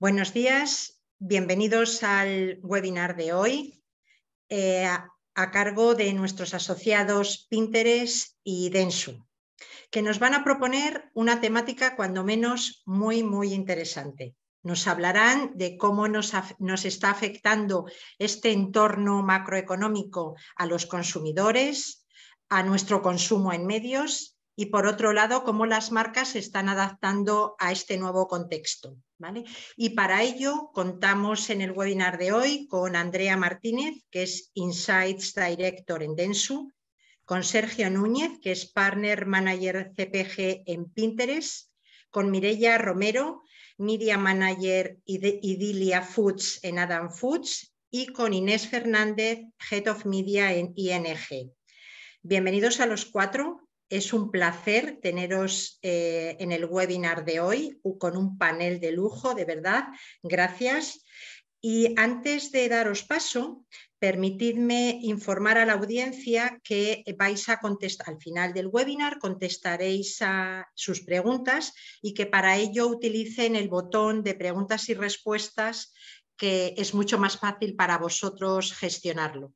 Buenos días, bienvenidos al webinar de hoy a cargo de nuestros asociados Pinterest y Dentsu, que nos van a proponer una temática cuando menos muy interesante. Nos hablarán de cómo nos está afectando este entorno macroeconómico a los consumidores, a nuestro consumo en medios y, por otro lado, cómo las marcas se están adaptando a este nuevo contexto, ¿vale? Y para ello contamos en el webinar de hoy con Andrea Martínez, que es Insights Director en Dentsu, con Sergio Núñez, que es Partner Manager CPG en Pinterest, con Mireia Romero, Media Manager Idilia Foods en Adam Foods, y con Inés Fernández, Head of Media en ING. Bienvenidos a los cuatro. Es un placer teneros en el webinar de hoy con un panel de lujo, de verdad. Gracias. Y antes de daros paso, permitidme informar a la audiencia que vais a contestar al final del webinar, contestaréis a sus preguntas y que para ello utilicen el botón de preguntas y respuestas, que es mucho más fácil para vosotros gestionarlo.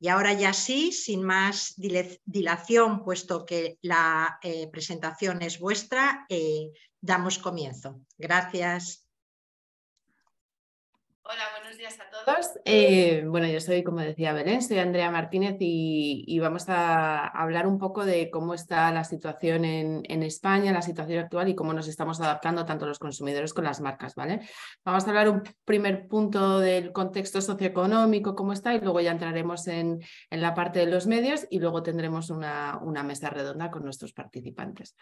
Y ahora ya sí, sin más dilación, puesto que la presentación es vuestra, damos comienzo. Gracias. Hola, buenos días a todos. Bueno, yo soy, como decía Belén, soy Andrea Martínez y vamos a hablar un poco de cómo está la situación en España, la situación actual y cómo nos estamos adaptando tanto los consumidores con las marcas, ¿vale? Vamos a hablar un primer punto del contexto socioeconómico, cómo está, y luego ya entraremos en la parte de los medios y luego tendremos una mesa redonda con nuestros participantes.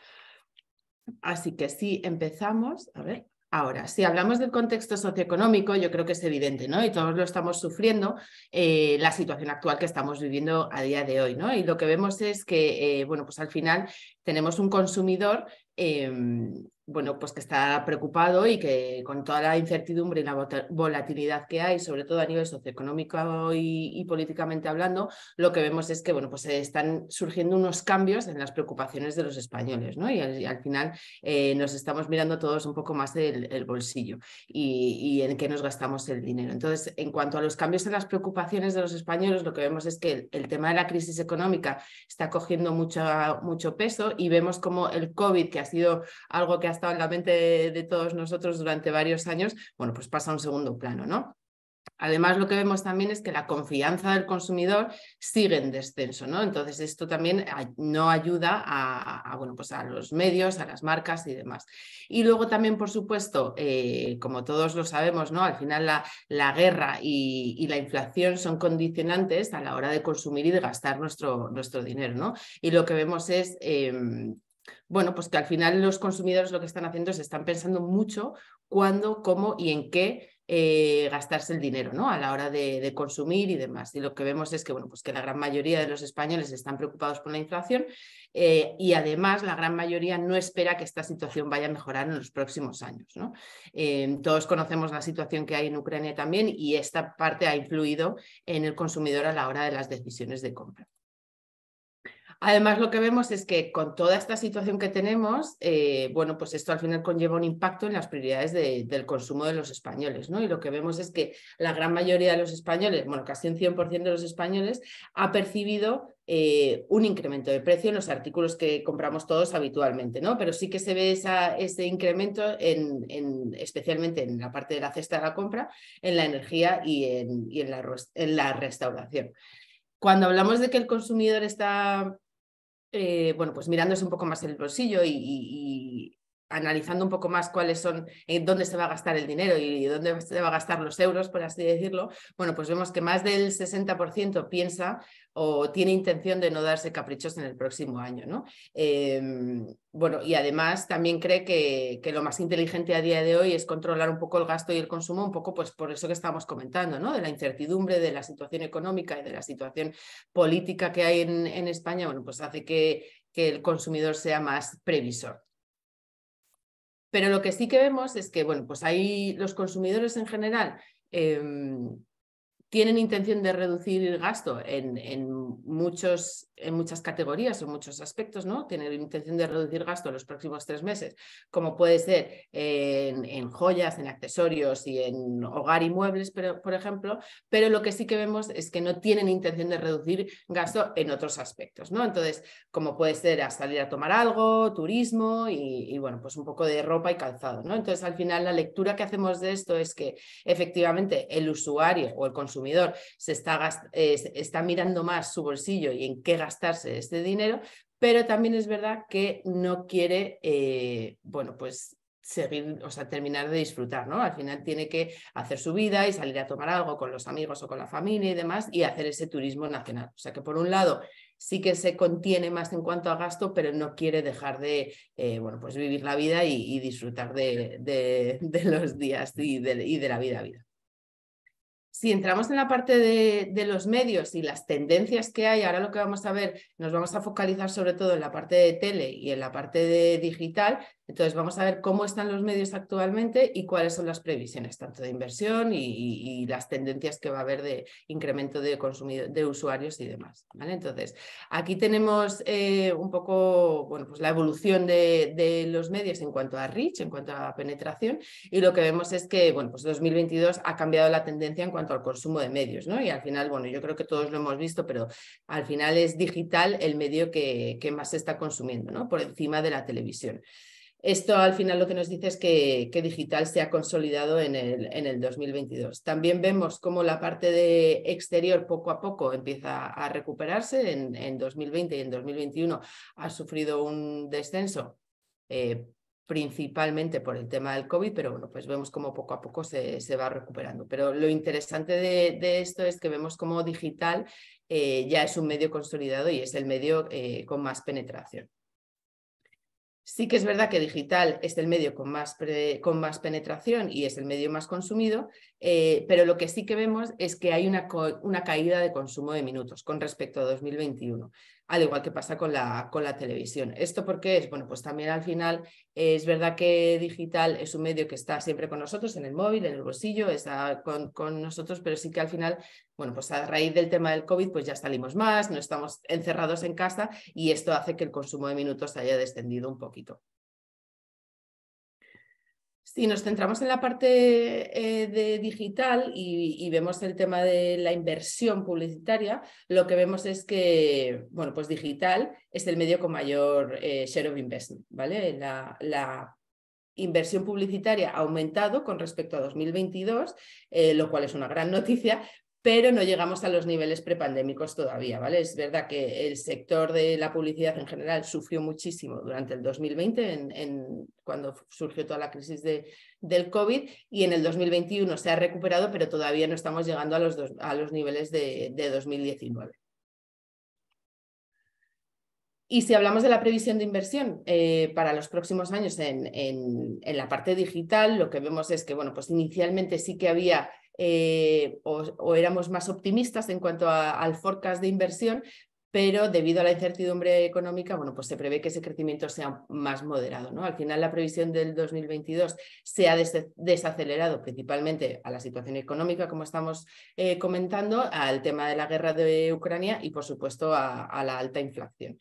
Así que sí, empezamos. A ver. Ahora, si hablamos del contexto socioeconómico, yo creo que es evidente, ¿no? Y todos lo estamos sufriendo, la situación actual que estamos viviendo a día de hoy, ¿no? Y lo que vemos es que, bueno, pues al final tenemos un consumidor bueno, pues que está preocupado y que con toda la incertidumbre y la volatilidad que hay, sobre todo a nivel socioeconómico y políticamente hablando, lo que vemos es que, bueno, pues están surgiendo unos cambios en las preocupaciones de los españoles, ¿no? Y al final nos estamos mirando todos un poco más el bolsillo y en qué nos gastamos el dinero. Entonces, en cuanto a los cambios en las preocupaciones de los españoles, lo que vemos es que el tema de la crisis económica está cogiendo mucho peso, y vemos como el COVID, que ha sido algo que ha estado en la mente de todos nosotros durante varios años, bueno, pues pasa a un segundo plano, ¿no? Además, lo que vemos también es que la confianza del consumidor sigue en descenso, ¿no? Entonces, esto también no ayuda bueno, pues a los medios, a las marcas y demás. Y luego también, por supuesto, como todos lo sabemos, ¿no? Al final la guerra y la inflación son condicionantes a la hora de consumir y de gastar nuestro dinero, ¿no? Y lo que vemos es bueno, pues que al final los consumidores lo que están haciendo es están pensando mucho cuándo, cómo y en qué gastarse el dinero, ¿no? A la hora de consumir y demás. Y lo que vemos es que, bueno, pues que la gran mayoría de los españoles están preocupados por la inflación y además la gran mayoría no espera que esta situación vaya a mejorar en los próximos años, ¿no? Todos conocemos la situación que hay en Ucrania también, y esta parte ha influido en el consumidor a la hora de las decisiones de compra. Además, lo que vemos es que con toda esta situación que tenemos, bueno, pues esto al final conlleva un impacto en las prioridades del consumo de los españoles, ¿no? Y lo que vemos es que la gran mayoría de los españoles, bueno, casi un 100% de los españoles, ha percibido un incremento de precio en los artículos que compramos todos habitualmente, ¿no? Pero sí que se ve ese incremento especialmente en la parte de la cesta de la compra, en la energía y en la restauración. Cuando hablamos de que el consumidor está bueno, pues mirándose un poco más el bolsillo y analizando un poco más cuáles son, dónde se va a gastar el dinero y dónde se va a gastar los euros, por así decirlo, bueno, pues vemos que más del 60% piensa o tiene intención de no darse caprichos en el próximo año, ¿no? Bueno, y además también cree que lo más inteligente a día de hoy es controlar un poco el gasto y el consumo, un poco pues por eso que estamos comentando, ¿no? De la incertidumbre, de la situación económica y de la situación política que hay en España, bueno, pues hace que el consumidor sea más previsor. Pero lo que sí que vemos es que, bueno, pues ahí los consumidores en general tienen intención de reducir el gasto en muchos en muchas categorías, en muchos aspectos, ¿no? Tiene intención de reducir gasto en los próximos 3 meses, como puede ser en joyas, en accesorios y en hogar y muebles, por ejemplo, pero lo que sí que vemos es que no tienen intención de reducir gasto en otros aspectos, ¿no? Entonces, como puede ser a salir a tomar algo, turismo y bueno, pues un poco de ropa y calzado, ¿no? Entonces, al final, la lectura que hacemos de esto es que efectivamente el usuario o el consumidor está mirando más su bolsillo y en qué gastarse este dinero, pero también es verdad que no quiere, bueno, pues seguir, o sea, terminar de disfrutar, ¿no? Al final tiene que hacer su vida y salir a tomar algo con los amigos o con la familia y demás y hacer ese turismo nacional. O sea que por un lado sí que se contiene más en cuanto a gasto, pero no quiere dejar de, bueno, pues vivir la vida y disfrutar de los días y de la vida a vida. Si entramos en la parte de los medios y las tendencias que hay, ahora lo que vamos a ver, nos vamos a focalizar sobre todo en la parte de tele y en la parte de digital. Entonces vamos a ver cómo están los medios actualmente y cuáles son las previsiones, tanto de inversión y las tendencias que va a haber de incremento de de usuarios y demás, ¿vale? Entonces, aquí tenemos un poco, bueno, pues la evolución de los medios en cuanto a reach, en cuanto a penetración, y lo que vemos es que, bueno, pues 2022 ha cambiado la tendencia en cuanto al consumo de medios, ¿no? Y al final, bueno, yo creo que todos lo hemos visto, pero al final es digital el medio que más se está consumiendo, ¿no? Por encima de la televisión. Esto al final lo que nos dice es que digital se ha consolidado en el 2022. También vemos cómo la parte de exterior poco a poco empieza a recuperarse. En 2020 y en 2021 ha sufrido un descenso, principalmente por el tema del COVID, pero bueno, pues vemos cómo poco a poco se va recuperando. Pero lo interesante de esto es que vemos cómo digital ya es un medio consolidado y es el medio con más penetración. Sí que es verdad que digital es el medio con más penetración y es el medio más consumido, pero lo que sí que vemos es que hay una caída de consumo de minutos con respecto a 2021, al igual que pasa con la televisión. ¿Esto por qué es? Bueno, pues también al final es verdad que digital es un medio que está siempre con nosotros, en el móvil, en el bolsillo, está con nosotros, pero sí que al final, bueno, pues a raíz del tema del COVID, pues ya salimos más, no estamos encerrados en casa y esto hace que el consumo de minutos haya descendido un poquito. Si nos centramos en la parte de digital y vemos el tema de la inversión publicitaria, lo que vemos es que, bueno, pues digital es el medio con mayor share of investment, ¿vale? La inversión publicitaria ha aumentado con respecto a 2022, lo cual es una gran noticia, pero no llegamos a los niveles prepandémicos todavía, ¿vale? Es verdad que el sector de la publicidad en general sufrió muchísimo durante el 2020, cuando surgió toda la crisis del COVID, y en el 2021 se ha recuperado, pero todavía no estamos llegando a los niveles de 2019. Y si hablamos de la previsión de inversión para los próximos años en la parte digital, lo que vemos es que, bueno, pues inicialmente sí que había o éramos más optimistas en cuanto al forecast de inversión, pero debido a la incertidumbre económica, bueno, pues se prevé que ese crecimiento sea más moderado, ¿no? Al final la previsión del 2022 se ha desacelerado principalmente a la situación económica, como estamos comentando, al tema de la guerra de Ucrania y, por supuesto, a la alta inflación.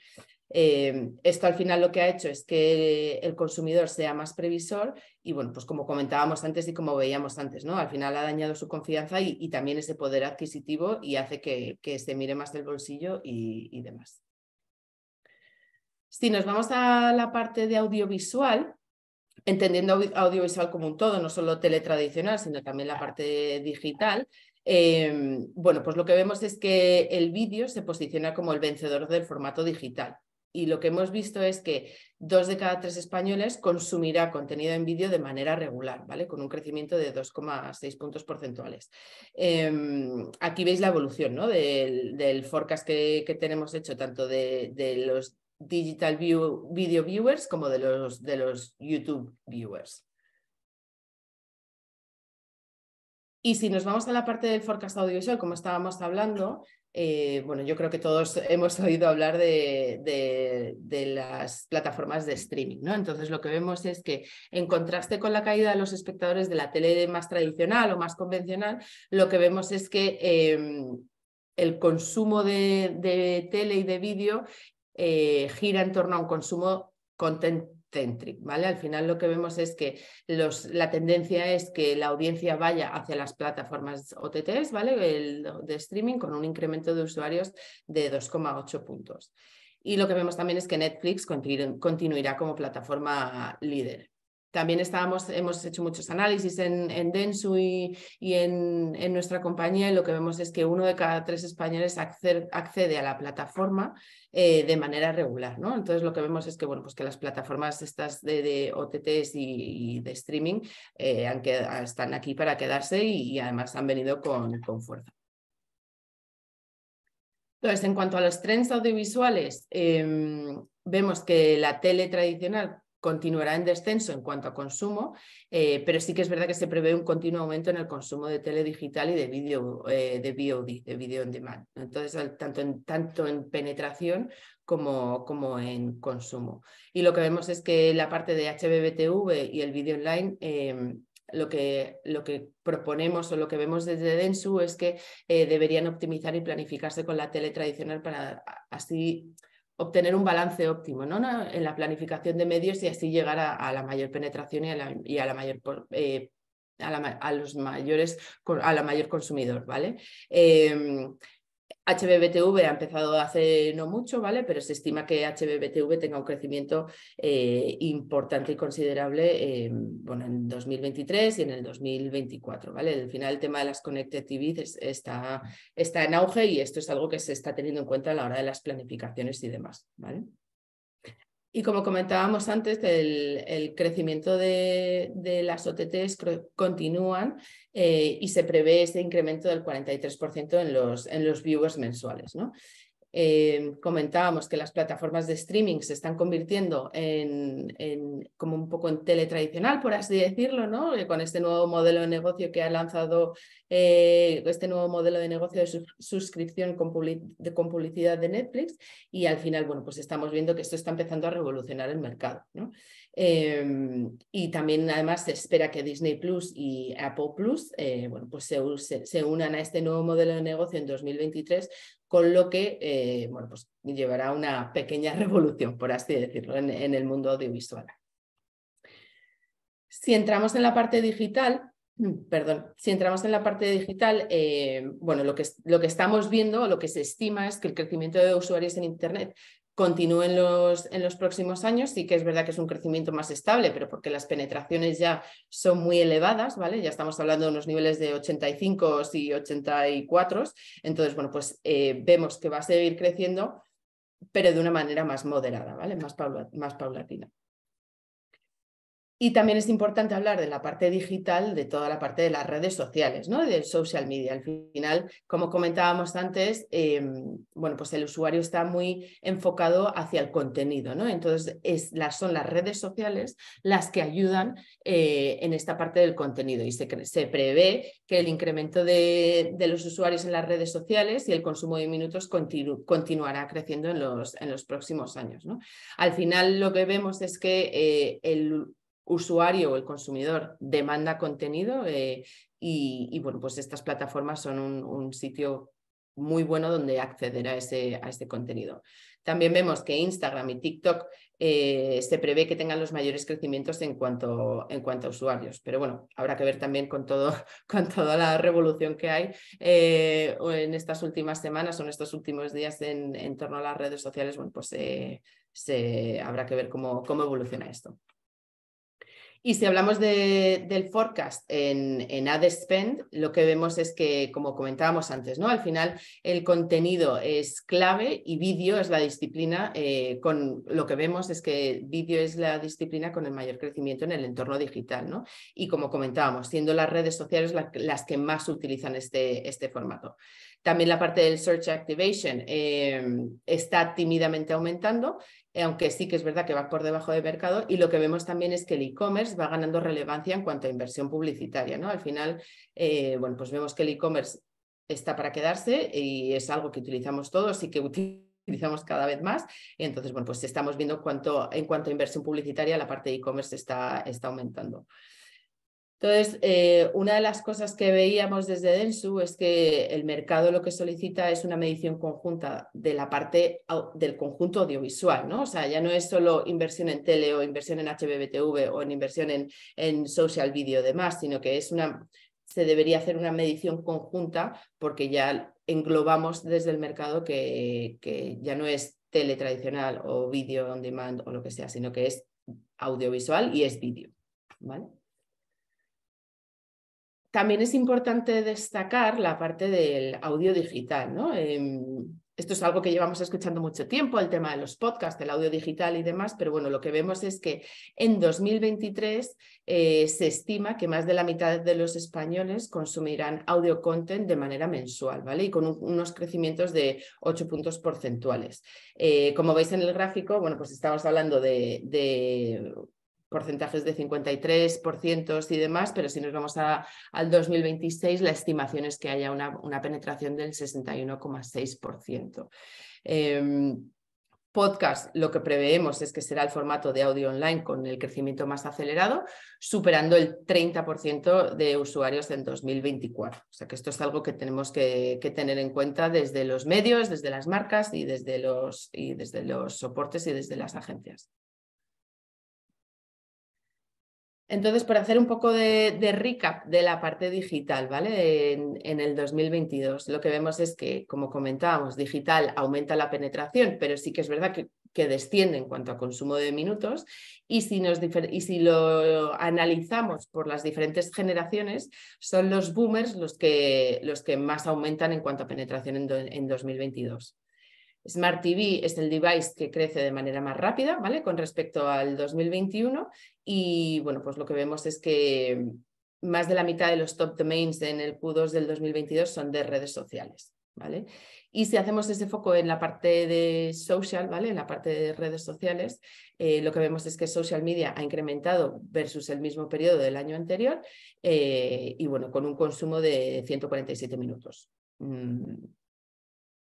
Esto al final lo que ha hecho es que el consumidor sea más previsor y, bueno, pues como comentábamos antes y como veíamos antes, ¿no? Al final ha dañado su confianza y también ese poder adquisitivo y hace que se mire más del bolsillo y demás. Si nos vamos a la parte de audiovisual, entendiendo audiovisual como un todo, no solo teletradicional, sino también la parte digital, bueno, pues lo que vemos es que el vídeo se posiciona como el vencedor del formato digital. Y lo que hemos visto es que 2 de cada 3 españoles consumirá contenido en vídeo de manera regular, ¿vale? Con un crecimiento de 2,6 puntos porcentuales. Aquí veis la evolución, ¿no? del forecast que tenemos hecho, tanto de los digital video viewers como de los YouTube viewers. Y si nos vamos a la parte del forecast audiovisual, como estábamos hablando, bueno, yo creo que todos hemos oído hablar de las plataformas de streaming, ¿no? Entonces lo que vemos es que, en contraste con la caída de los espectadores de la tele más tradicional o más convencional, lo que vemos es que el consumo de tele y de vídeo gira en torno a un consumo content-centric, ¿vale? Al final lo que vemos es que la tendencia es que la audiencia vaya hacia las plataformas OTTs, ¿vale? De streaming, con un incremento de usuarios de 2,8 puntos. Y lo que vemos también es que Netflix continuará como plataforma líder. También hemos hecho muchos análisis en Dentsu y en nuestra compañía, y lo que vemos es que 1 de cada 3 españoles accede a la plataforma de manera regular, ¿no? Entonces lo que vemos es que, bueno, pues que las plataformas estas de OTTs y de streaming están aquí para quedarse y además han venido con fuerza. Entonces, en cuanto a los trends audiovisuales, vemos que la tele tradicional continuará en descenso en cuanto a consumo, pero sí que es verdad que se prevé un continuo aumento en el consumo de tele digital y de vídeo de VOD, de video on demand. Entonces, tanto en penetración como en consumo. Y lo que vemos es que la parte de HbbTV y el vídeo online, lo que proponemos o lo que vemos desde Dentsu es que deberían optimizar y planificarse con la tele tradicional para así obtener un balance óptimo, ¿no? En la planificación de medios y así llegar a la mayor penetración y a la mayor mayor consumidor, ¿vale? HbbTV ha empezado hace no mucho, ¿vale? Pero se estima que HbbTV tenga un crecimiento importante y considerable bueno, en 2023 y en el 2024, ¿vale? Al final el tema de las Connected TVs está en auge y esto es algo que se está teniendo en cuenta a la hora de las planificaciones y demás, ¿vale? Y como comentábamos antes, el crecimiento de las OTTs continúan y se prevé ese incremento del 43% en los viewers mensuales, ¿no? Comentábamos que las plataformas de streaming se están convirtiendo como un poco en tele tradicional, por así decirlo, ¿no? Con este nuevo modelo de negocio que ha lanzado, este nuevo modelo de negocio de suscripción con publicidad de Netflix, y al final, bueno, pues estamos viendo que esto está empezando a revolucionar el mercado, ¿no? Y también además se espera que Disney Plus y Apple Plus bueno, pues se unan a este nuevo modelo de negocio en 2023, con lo que bueno, pues llevará una pequeña revolución, por así decirlo, en el mundo audiovisual. Si entramos en la parte digital, bueno, lo que estamos viendo o lo que se estima es que el crecimiento de usuarios en Internet continúe en los próximos años. Sí que es verdad que es un crecimiento más estable, pero porque las penetraciones ya son muy elevadas, ¿vale? Ya estamos hablando de unos niveles de 85 y 84. Entonces, bueno, pues vemos que va a seguir creciendo, pero de una manera más moderada, ¿vale? Más paulatina. Y también es importante hablar de la parte digital, de toda la parte de las redes sociales, ¿no? Del social media. Al final, como comentábamos antes, bueno, pues el usuario está muy enfocado hacia el contenido, ¿no? Entonces, son las redes sociales las que ayudan en esta parte del contenido, y se prevé que el incremento de los usuarios en las redes sociales y el consumo de minutos continuará creciendo en los próximos años, ¿no? Al final, lo que vemos es que el usuario o el consumidor demanda contenido y bueno, pues estas plataformas son un sitio muy bueno donde acceder a este contenido. También vemos que Instagram y TikTok se prevé que tengan los mayores crecimientos en cuanto a usuarios, pero bueno, habrá que ver también con toda la revolución que hay en estas últimas semanas o en estos últimos días en torno a las redes sociales. Bueno, pues habrá que ver cómo evoluciona esto. Y si hablamos del forecast en ad spend, lo que vemos es que, como comentábamos antes, ¿no? Al final el contenido es clave y vídeo es la disciplina, lo que vemos es que vídeo es la disciplina con el mayor crecimiento en el entorno digital, ¿no? Y como comentábamos, siendo las redes sociales las que más utilizan este formato. También la parte del Search Activation está tímidamente aumentando, aunque sí que es verdad que va por debajo del mercado, y lo que vemos también es que el e-commerce va ganando relevancia en cuanto a inversión publicitaria, ¿no? Al final, bueno, pues vemos que el e-commerce está para quedarse y es algo que utilizamos todos y que utilizamos cada vez más, y entonces, bueno, pues estamos viendo en cuanto a inversión publicitaria la parte de e-commerce está aumentando. Entonces, una de las cosas que veíamos desde Dentsu es que el mercado lo que solicita es una medición conjunta de la parte del conjunto audiovisual, ¿no? O sea, ya no es solo inversión en tele o inversión en HbbTV o en inversión en social video y demás, sino que se debería hacer una medición conjunta porque ya englobamos desde el mercado que ya no es tele tradicional o vídeo on demand o lo que sea, sino que es audiovisual y es vídeo, ¿vale? También es importante destacar la parte del audio digital, ¿no? Esto es algo que llevamos escuchando mucho tiempo, el tema de los podcasts, el audio digital y demás, pero bueno, lo que vemos es que en 2023 se estima que más de la mitad de los españoles consumirán audio content de manera mensual, ¿vale? Y con unos crecimientos de 8 puntos porcentuales. Como veis en el gráfico, bueno, pues estamos hablando de porcentajes de 53% y demás, pero si nos vamos al 2026, la estimación es que haya una penetración del 61,6%. Podcast, lo que preveemos es que será el formato de audio online con el crecimiento más acelerado, superando el 30% de usuarios en 2024. O sea que esto es algo que tenemos que tener en cuenta desde los medios, desde las marcas y desde los soportes y desde las agencias. Entonces, por hacer un poco de recap de la parte digital, ¿vale? En el 2022, lo que vemos es que, como comentábamos, digital aumenta la penetración, pero sí que es verdad que desciende en cuanto a consumo de minutos. Y si lo analizamos por las diferentes generaciones, son los boomers los que más aumentan en cuanto a penetración en 2022. Smart TV es el device que crece de manera más rápida, ¿vale? Con respecto al 2021 y bueno, pues lo que vemos es que más de la mitad de los top domains en el Q2 del 2022 son de redes sociales, ¿vale? Y si hacemos ese foco en la parte de social, ¿vale? En la parte de redes sociales, lo que vemos es que social media ha incrementado versus el mismo periodo del año anterior y bueno, con un consumo de 147 minutos.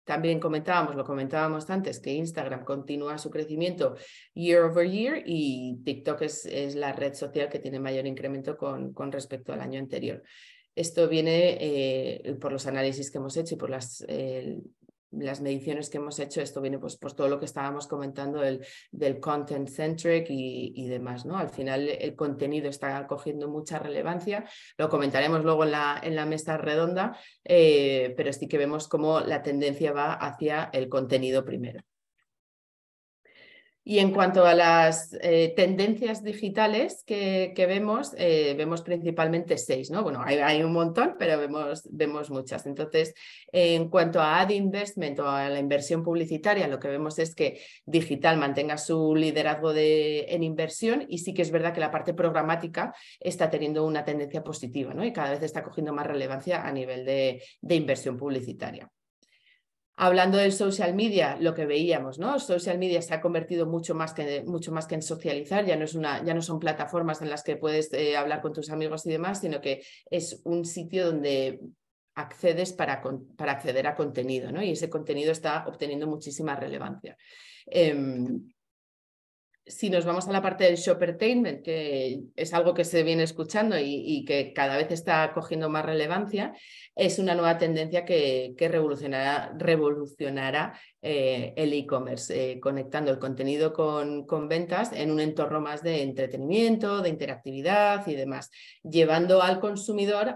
También lo comentábamos antes, que Instagram continúa su crecimiento year over year y TikTok es la red social que tiene mayor incremento con respecto al año anterior. Esto viene por los análisis que hemos hecho y por las mediciones que hemos hecho. Esto viene pues por todo lo que estábamos comentando del content centric y demás, ¿no? Al final el contenido está cogiendo mucha relevancia, lo comentaremos luego en la mesa redonda, pero sí que vemos cómo la tendencia va hacia el contenido primero. Y en cuanto a las tendencias digitales que vemos, vemos principalmente 6, ¿no? Bueno, hay un montón, pero vemos muchas. Entonces, en cuanto a ad investment o a la inversión publicitaria, lo que vemos es que digital mantenga su liderazgo en inversión y sí que es verdad que la parte programática está teniendo una tendencia positiva, ¿no? Y cada vez está cogiendo más relevancia a nivel de inversión publicitaria. Hablando del social media, lo que veíamos, ¿no? Social media se ha convertido mucho más que en socializar, ya no son plataformas en las que puedes hablar con tus amigos y demás, sino que es un sitio donde accedes para acceder a contenido, ¿no? Y ese contenido está obteniendo muchísima relevancia. Si nos vamos a la parte del shoppertainment, que es algo que se viene escuchando y que cada vez está cogiendo más relevancia, es una nueva tendencia que revolucionará el e-commerce, conectando el contenido con ventas en un entorno más de entretenimiento, de interactividad y demás, llevando al consumidor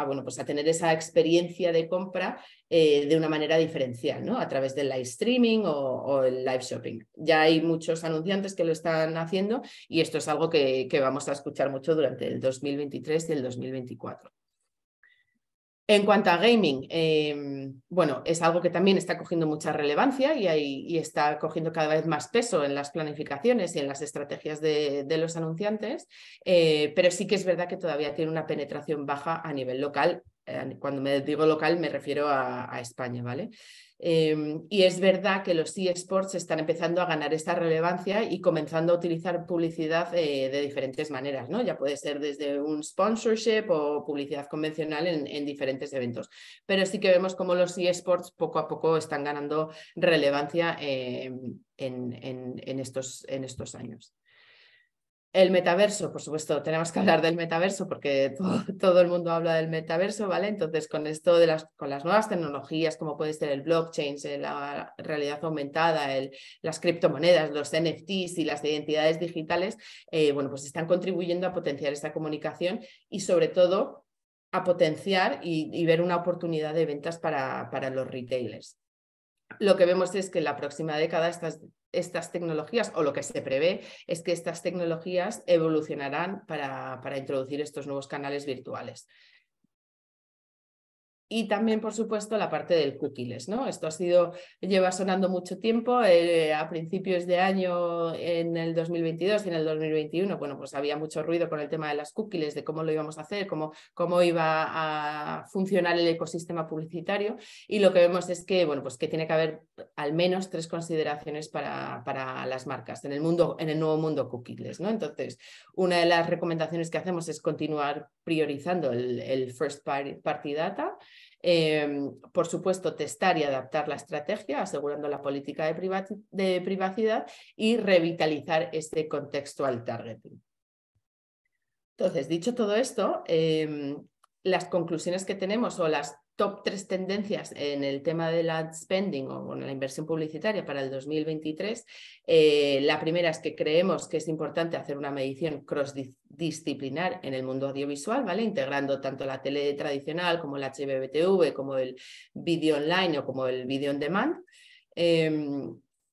bueno, pues a tener esa experiencia de compra de una manera diferencial, ¿no? A través del live streaming o el live shopping. Ya hay muchos anunciantes que lo están haciendo y esto es algo que vamos a escuchar mucho durante el 2023 y el 2024. En cuanto a gaming, bueno, es algo que también está cogiendo mucha relevancia y está cogiendo cada vez más peso en las planificaciones y en las estrategias de los anunciantes, pero sí que es verdad que todavía tiene una penetración baja a nivel local. Cuando me digo local me refiero a España, ¿vale? Y es verdad que los eSports están empezando a ganar esta relevancia y comenzando a utilizar publicidad de diferentes maneras, ¿no? Ya puede ser desde un sponsorship o publicidad convencional en diferentes eventos. Pero sí que vemos cómo los eSports poco a poco están ganando relevancia en estos años. El metaverso, por supuesto, tenemos que hablar del metaverso porque todo el mundo habla del metaverso, ¿vale? Entonces, con esto con las nuevas tecnologías, como puede ser el blockchain, la realidad aumentada, las criptomonedas, los NFTs y las identidades digitales, bueno, pues están contribuyendo a potenciar esta comunicación y, sobre todo, a potenciar y ver una oportunidad de ventas para los retailers. Lo que vemos es que en la próxima década estas tecnologías, o lo que se prevé, es que estas tecnologías evolucionarán para introducir estos nuevos canales virtuales. Y también, por supuesto, la parte del cookieless, ¿no? Esto lleva sonando mucho tiempo. A principios de año, en el 2022 y en el 2021, bueno, pues había mucho ruido con el tema de las cookies, de cómo lo íbamos a hacer, cómo iba a funcionar el ecosistema publicitario. Y lo que vemos es que, bueno, pues que tiene que haber al menos 3 consideraciones para las marcas en el nuevo mundo cookieless, ¿no? Entonces, una de las recomendaciones que hacemos es continuar priorizando el first party data. Por supuesto, testar y adaptar la estrategia, asegurando la política de privacidad y revitalizar este contextual targeting. Entonces, dicho todo esto, las conclusiones que tenemos o las top 3 tendencias en el tema del ad spending o la inversión publicitaria para el 2023, la primera es que creemos que es importante hacer una medición cross-disciplinar en el mundo audiovisual, ¿vale? Integrando tanto la tele tradicional como el HbbTV, como el vídeo online o como el vídeo on demand.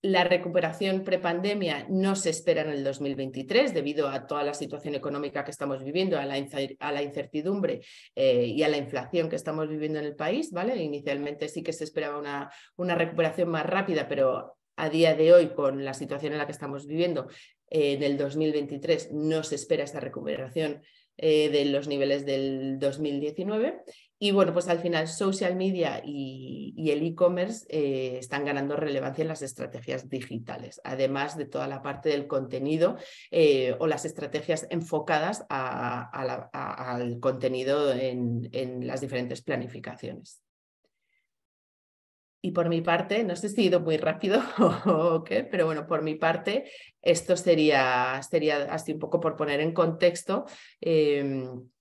La recuperación prepandemia no se espera en el 2023 debido a toda la situación económica que estamos viviendo, a la incertidumbre y a la inflación que estamos viviendo en el país, ¿vale? Inicialmente sí que se esperaba una recuperación más rápida, pero a día de hoy, con la situación en la que estamos viviendo, en el 2023 no se espera esta recuperación de los niveles del 2019. Y bueno, pues al final social media y el e-commerce están ganando relevancia en las estrategias digitales, además de toda la parte del contenido o las estrategias enfocadas al contenido en las diferentes planificaciones. Y por mi parte, no sé si he ido muy rápido o qué, pero bueno, por mi parte, esto sería así un poco por poner en contexto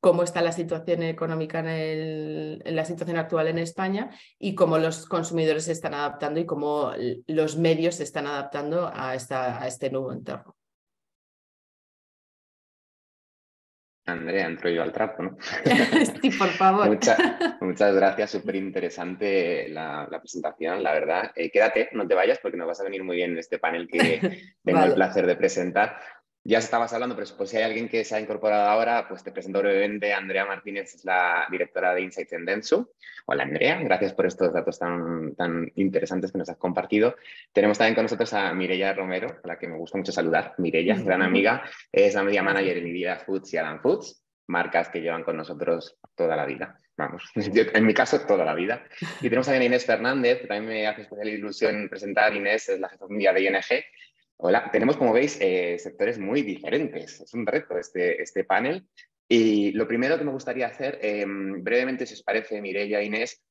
cómo está la situación económica en la situación actual en España y cómo los consumidores se están adaptando y cómo los medios se están adaptando a este nuevo entorno. Andrea, entro yo al trapo, ¿no? Sí, por favor. Muchas gracias, súper interesante la presentación, la verdad. Quédate, no te vayas porque nos vas a venir muy bien en este panel que tengo Vale. el placer de presentar. Ya estabas hablando, pero pues, si hay alguien que se ha incorporado ahora, pues te presento brevemente. Andrea Martínez es la directora de Insights en Dentsu. Hola Andrea, gracias por estos datos tan interesantes que nos has compartido. Tenemos también con nosotros a Mireia Romero, a la que me gusta mucho saludar. Mireia, gran amiga, es la media manager en Idea Foods y Alan Foods, marcas que llevan con nosotros toda la vida. Vamos, en mi caso, toda la vida. Y tenemos también a Inés Fernández, que también me hace especial ilusión presentar. Inés es la jefa mundial de ING. Hola, tenemos, como veis, sectores muy diferentes. Es un reto este panel. Y lo primero que me gustaría hacer, brevemente, si os parece, Mireia, Inés,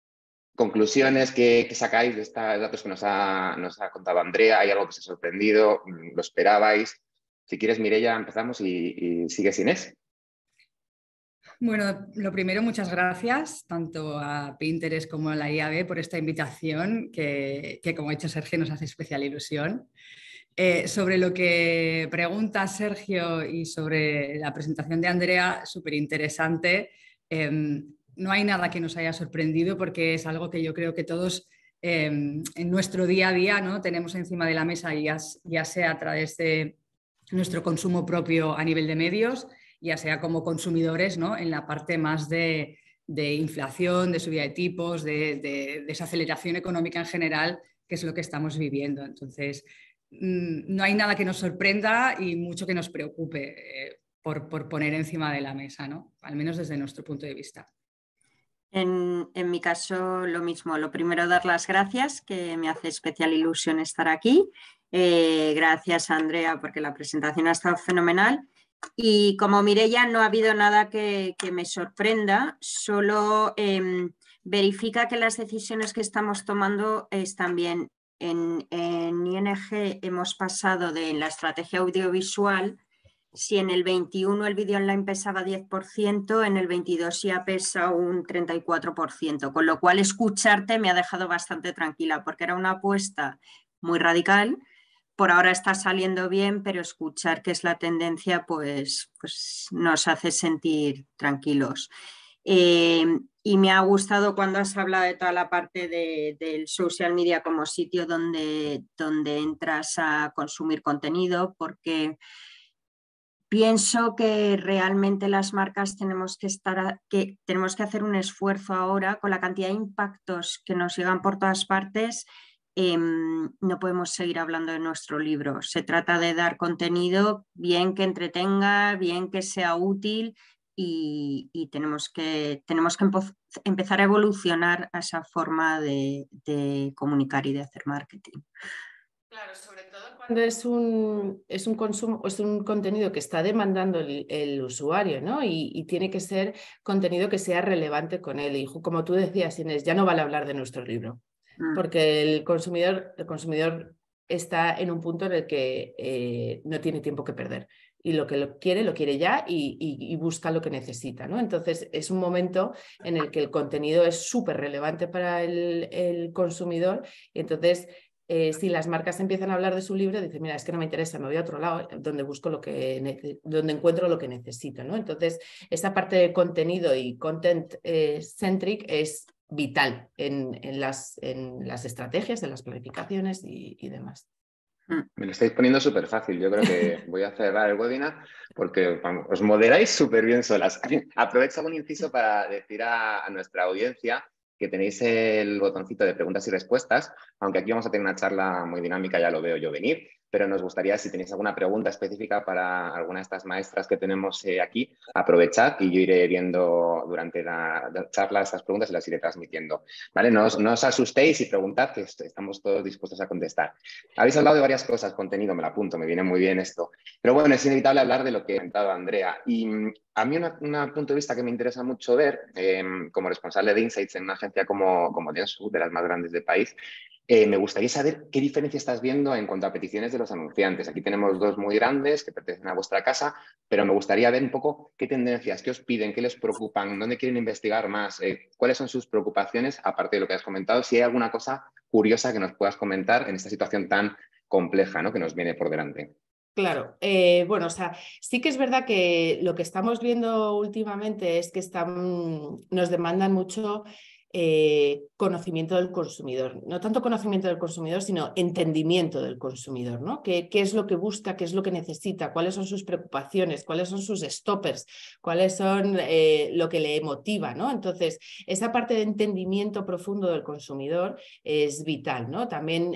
conclusiones que sacáis de estos datos que nos ha contado Andrea. ¿Hay algo que os ha sorprendido? ¿Lo esperabais? Si quieres, Mireia, empezamos y sigues, Inés. Bueno, lo primero, muchas gracias tanto a Pinterest como a la IAB por esta invitación que como ha dicho Sergio, nos hace especial ilusión. Sobre lo que pregunta Sergio y sobre la presentación de Andrea, súper interesante. No hay nada que nos haya sorprendido porque es algo que yo creo que todos en nuestro día a día, ¿no?, tenemos encima de la mesa, ya sea a través de nuestro consumo propio a nivel de medios, ya sea como consumidores, ¿no?, en la parte más de inflación, de subida de tipos, de desaceleración económica en general, que es lo que estamos viviendo. Entonces, no hay nada que nos sorprenda y mucho que nos preocupe por poner encima de la mesa, ¿no?, al menos desde nuestro punto de vista. En mi caso, lo mismo. Lo primero, dar las gracias, que me hace especial ilusión estar aquí. Gracias, Andrea, porque la presentación ha estado fenomenal. Y como Mireia, no ha habido nada que me sorprenda, solo verifica que las decisiones que estamos tomando están bien. En ING hemos pasado de la estrategia audiovisual Si en el 21 el vídeo online pesaba 10%, en el 22 ya pesa un 34%, con lo cual escucharte me ha dejado bastante tranquila, porque era una apuesta muy radical. Por ahora está saliendo bien, pero escuchar que es la tendencia pues nos hace sentir tranquilos. Y me ha gustado cuando has hablado de toda la parte del social media como sitio donde entras a consumir contenido, porque pienso que realmente las marcas tenemos que hacer un esfuerzo ahora con la cantidad de impactos que nos llegan por todas partes. No podemos seguir hablando de nuestro libro. Se trata de dar contenido bien que entretenga, bien que sea útil y tenemos que empezar a evolucionar a esa forma de comunicar y de hacer marketing. Claro, sobre todo cuando es un consumo, es un contenido que está demandando el usuario, ¿no? Y tiene que ser contenido que sea relevante con él. Y como tú decías, Inés, ya no vale hablar de nuestro libro, porque el consumidor está en un punto en el que no tiene tiempo que perder. Y lo quiere ya y busca lo que necesita, ¿no? Entonces es un momento en el que el contenido es súper relevante para el consumidor y entonces si las marcas empiezan a hablar de su libro, dicen, mira, es que no me interesa, me voy a otro lado donde donde encuentro lo que necesito, ¿no? Entonces, esa parte de contenido y content centric es vital en las estrategias, en las planificaciones y demás. Me lo estáis poniendo súper fácil. Yo creo que voy a cerrar el webinar porque vamos, os moderáis súper bien solas. Aprovecho un inciso para decir a nuestra audiencia que tenéis el botoncito de preguntas y respuestas, aunque aquí vamos a tener una charla muy dinámica, ya lo veo yo venir, pero nos gustaría, si tenéis alguna pregunta específica para alguna de estas maestras que tenemos aquí, aprovechad y yo iré viendo durante la charla estas preguntas y las iré transmitiendo. ¿Vale? No os asustéis y preguntad, que estamos todos dispuestos a contestar. Habéis hablado de varias cosas, contenido, me lo apunto, me viene muy bien esto. Pero bueno, es inevitable hablar de lo que ha comentado Andrea. Y a mí un punto de vista que me interesa mucho ver, como responsable de Insights en una agencia como Dentsu, de las más grandes del país, me gustaría saber qué diferencia estás viendo en cuanto a peticiones de los anunciantes. Aquí tenemos dos muy grandes que pertenecen a vuestra casa, pero me gustaría ver un poco qué tendencias, qué os piden, qué les preocupan, dónde quieren investigar más, cuáles son sus preocupaciones, aparte de lo que has comentado, si hay alguna cosa curiosa que nos puedas comentar en esta situación tan compleja, ¿no?, que nos viene por delante. Claro, bueno, o sea, sí que es verdad que lo que estamos viendo últimamente es que nos demandan mucho conocimiento del consumidor, no tanto conocimiento del consumidor, sino entendimiento del consumidor, ¿no? ¿Qué es lo que busca, qué es lo que necesita, cuáles son sus preocupaciones, cuáles son sus stoppers, cuáles son lo que le motiva, ¿no? Entonces, esa parte de entendimiento profundo del consumidor es vital, ¿no? También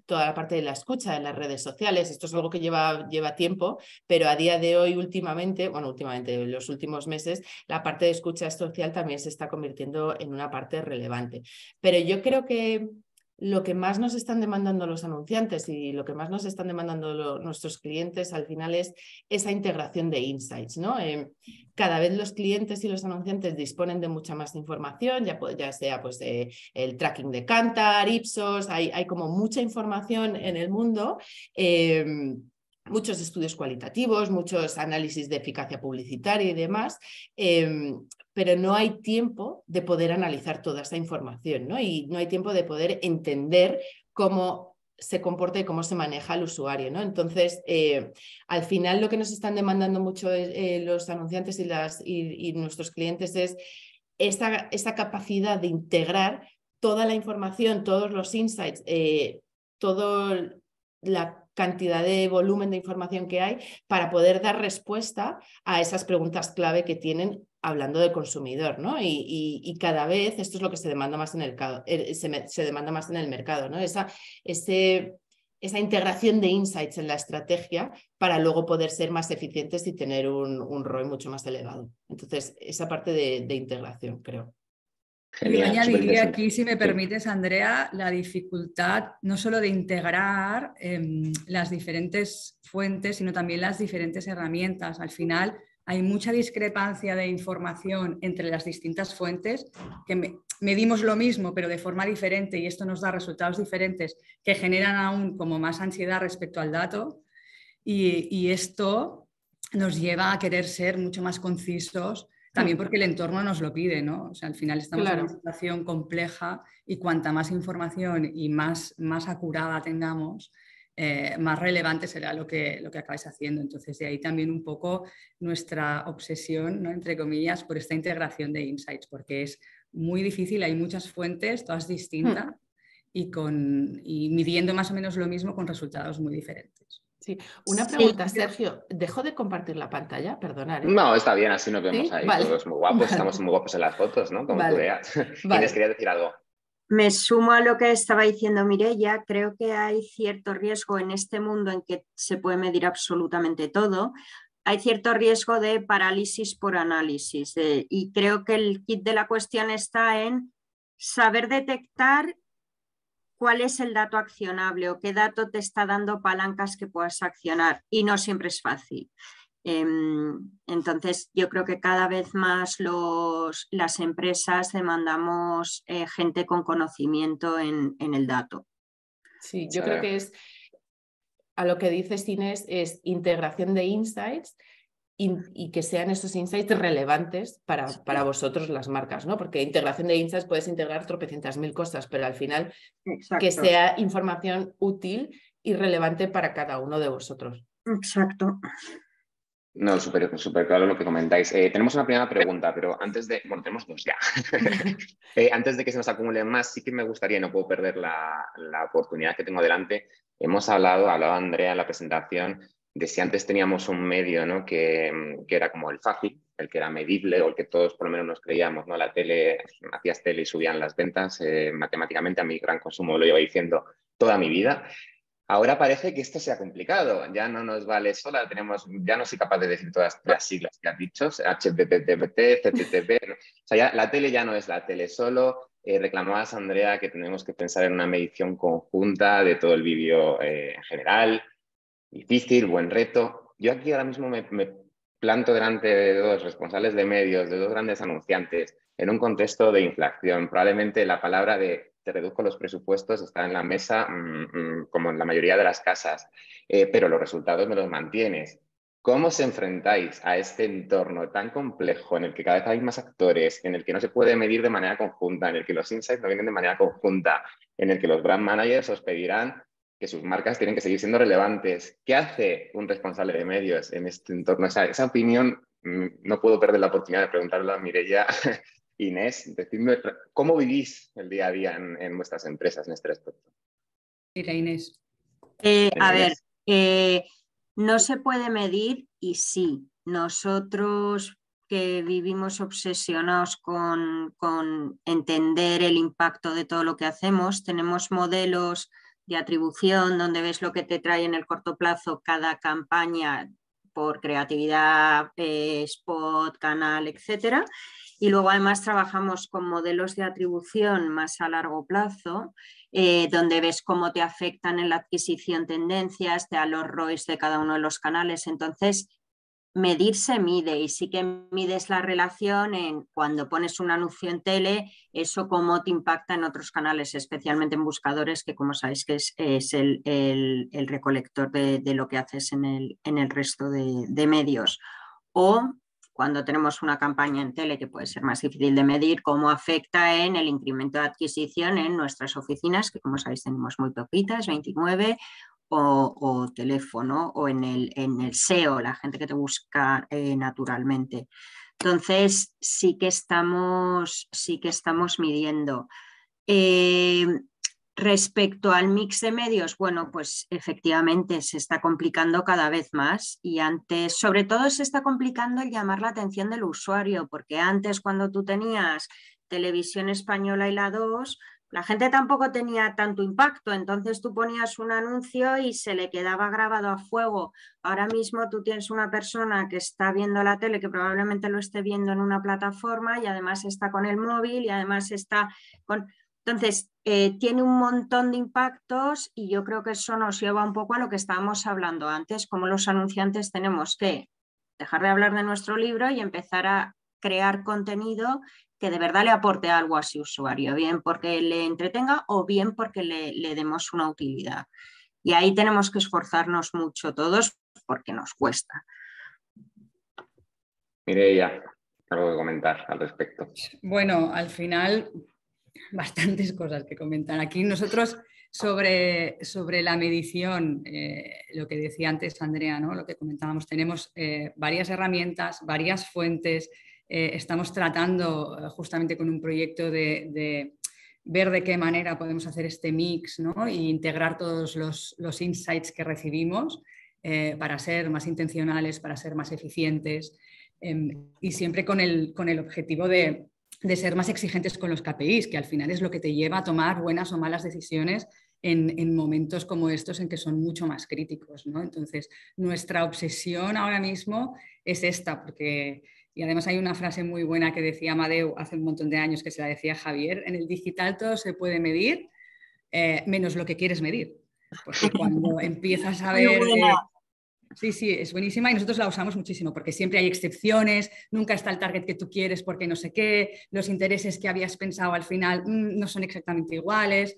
toda la parte de la escucha en las redes sociales, esto es algo que lleva tiempo, pero a día de hoy, últimamente, en los últimos meses, la parte de escucha social también se está convirtiendo en una parte relevante. Pero yo creo que lo que más nos están demandando los anunciantes y lo que más nos están demandando nuestros clientes al final es esa integración de insights, ¿no? Cada vez los clientes y los anunciantes disponen de mucha más información, ya sea pues, el tracking de Kantar, Ipsos, hay como mucha información en el mundo. Muchos estudios cualitativos, muchos análisis de eficacia publicitaria y demás, pero no hay tiempo de poder analizar toda esa información, ¿no? Y no hay tiempo de poder entender cómo se comporta y cómo se maneja el usuario, ¿no? Entonces, al final lo que nos están demandando mucho los anunciantes y nuestros clientes es esa capacidad de integrar toda la información, todos los insights, toda la cantidad de volumen de información que hay para poder dar respuesta a esas preguntas clave que tienen hablando del consumidor, ¿no? Y cada vez esto es lo que se demanda más en se demanda más en el mercado, ¿no? Esa integración de insights en la estrategia para luego poder ser más eficientes y tener un ROI mucho más elevado. Entonces, esa parte de integración, creo. Yo añadiría aquí, si me permites, Andrea, la dificultad no solo de integrar las diferentes fuentes, sino también las diferentes herramientas. Al final hay mucha discrepancia de información entre las distintas fuentes, que medimos lo mismo pero de forma diferente y esto nos da resultados diferentes que generan aún como más ansiedad respecto al dato y esto nos lleva a querer ser mucho más concisos, también porque el entorno nos lo pide, ¿no? O sea, al final estamos en una situación compleja y cuanta más información y más acurada tengamos, más relevante será lo que acabáis haciendo. Entonces, de ahí también un poco nuestra obsesión, ¿no?, entre comillas, por esta integración de insights, porque es muy difícil, hay muchas fuentes, todas distintas, y midiendo más o menos lo mismo con resultados muy diferentes. Sí. Una pregunta, Sergio, ¿dejo de compartir la pantalla? Perdonad. No, está bien, así nos vemos ahí vale. todos muy guapos, Vale. Estamos muy guapos en las fotos, ¿no? Como tú veas. Inés, ¿querías decir algo? Me sumo a lo que estaba diciendo Mireia. Creo que hay cierto riesgo en este mundo en que se puede medir absolutamente todo. Hay cierto riesgo de parálisis por análisis. Y creo que el kit de la cuestión está en saber detectar cuál es el dato accionable o qué dato te está dando palancas que puedas accionar. Y no siempre es fácil. Entonces, yo creo que cada vez más las empresas demandamos gente con conocimiento en el dato. Sí, yo creo que es, a lo que dices, Inés, es integración de insights y que sean esos insights relevantes para vosotros, las marcas, ¿no? Porque integración de insights puedes integrar tropecientas mil cosas, pero al final que sea información útil y relevante para cada uno de vosotros. Exacto. No, súper claro lo que comentáis. Tenemos una primera pregunta, pero antes de... Bueno, tenemos dos ya. Antes de que se nos acumulen más, sí que me gustaría, no puedo perder la oportunidad que tengo delante. Hemos hablado Andrea en la presentación, de si antes teníamos un medio, ¿no?, que era como el fácil, el que era medible o el que todos por lo menos nos creíamos, ¿no? La tele, hacías tele y subían las ventas matemáticamente. A mi gran consumo lo llevo diciendo toda mi vida. Ahora parece que esto se ha complicado, ya no nos vale sola, ya no soy capaz de decir todas las siglas que has dicho, HTTP, CTTP, o sea, ya, la tele ya no es la tele solo. Reclamabas, Andrea, que tenemos que pensar en una medición conjunta de todo el vídeo en general, difícil, buen reto. Yo aquí ahora mismo me planto delante de dos responsables de medios, de dos grandes anunciantes, en un contexto de inflación. Probablemente la palabra de te reduzco los presupuestos está en la mesa como en la mayoría de las casas, pero los resultados me los mantienes. ¿Cómo os enfrentáis a este entorno tan complejo en el que cada vez hay más actores, en el que no se puede medir de manera conjunta, en el que los insights no vienen de manera conjunta, en el que los brand managers os pedirán que sus marcas tienen que seguir siendo relevantes? ¿Qué hace un responsable de medios en este entorno? Esa opinión, no puedo perder la oportunidad de preguntarlo a Mireia. Inés, decidme, ¿cómo vivís el día a día en vuestras empresas en este aspecto? Mira, Inés. A ver, no se puede medir y sí, nosotros que vivimos obsesionados con entender el impacto de todo lo que hacemos, tenemos modelos de atribución donde ves lo que te trae en el corto plazo cada campaña por creatividad, spot, canal, etcétera. Y luego además trabajamos con modelos de atribución más a largo plazo, donde ves cómo te afectan en la adquisición tendencias, a los ROIs de cada uno de los canales. Entonces, medir se mide y sí que mides la relación en cuando pones un anuncio en tele, eso cómo te impacta en otros canales, especialmente en buscadores, que como sabéis que es el recolector de lo que haces en el resto de medios. O cuando tenemos una campaña en tele que puede ser más difícil de medir, cómo afecta en el incremento de adquisición en nuestras oficinas, que como sabéis tenemos muy poquitas, 29, o teléfono, o en el SEO, la gente que te busca naturalmente. Entonces sí que estamos midiendo. Respecto al mix de medios, bueno, pues efectivamente se está complicando cada vez más y antes, sobre todo se está complicando el llamar la atención del usuario, porque antes cuando tú tenías Televisión Española y La 2, la gente tampoco tenía tanto impacto, entonces tú ponías un anuncio y se le quedaba grabado a fuego. Ahora mismo tú tienes una persona que está viendo la tele, que probablemente lo esté viendo en una plataforma y además está con el móvil y además está con... Entonces, tiene un montón de impactos y yo creo que eso nos lleva un poco a lo que estábamos hablando antes, como los anunciantes tenemos que dejar de hablar de nuestro libro y empezar a crear contenido que de verdad le aporte algo a su usuario, bien porque le entretenga o bien porque le demos una utilidad. Y ahí tenemos que esforzarnos mucho todos porque nos cuesta. Mireia, algo que comentar al respecto. Bueno, al final, bastantes cosas que comentar. Aquí nosotros sobre la medición, lo que decía antes Andrea, ¿no? Lo que comentábamos, tenemos varias herramientas, varias fuentes. Estamos tratando justamente con un proyecto de ver de qué manera podemos hacer este mix, ¿no? E integrar todos los insights que recibimos para ser más intencionales, para ser más eficientes y siempre con el objetivo de ser más exigentes con los KPIs, que al final es lo que te lleva a tomar buenas o malas decisiones en momentos como estos en que son mucho más críticos, ¿no? Entonces, nuestra obsesión ahora mismo es esta, porque, y además hay una frase muy buena que decía Amadeu hace un montón de años, que se la decía Javier: en el digital todo se puede medir, menos lo que quieres medir. Porque cuando empiezas a ver... Sí, sí, es buenísima y nosotros la usamos muchísimo porque siempre hay excepciones, nunca está el target que tú quieres porque no sé qué, los intereses que habías pensado al final no son exactamente iguales.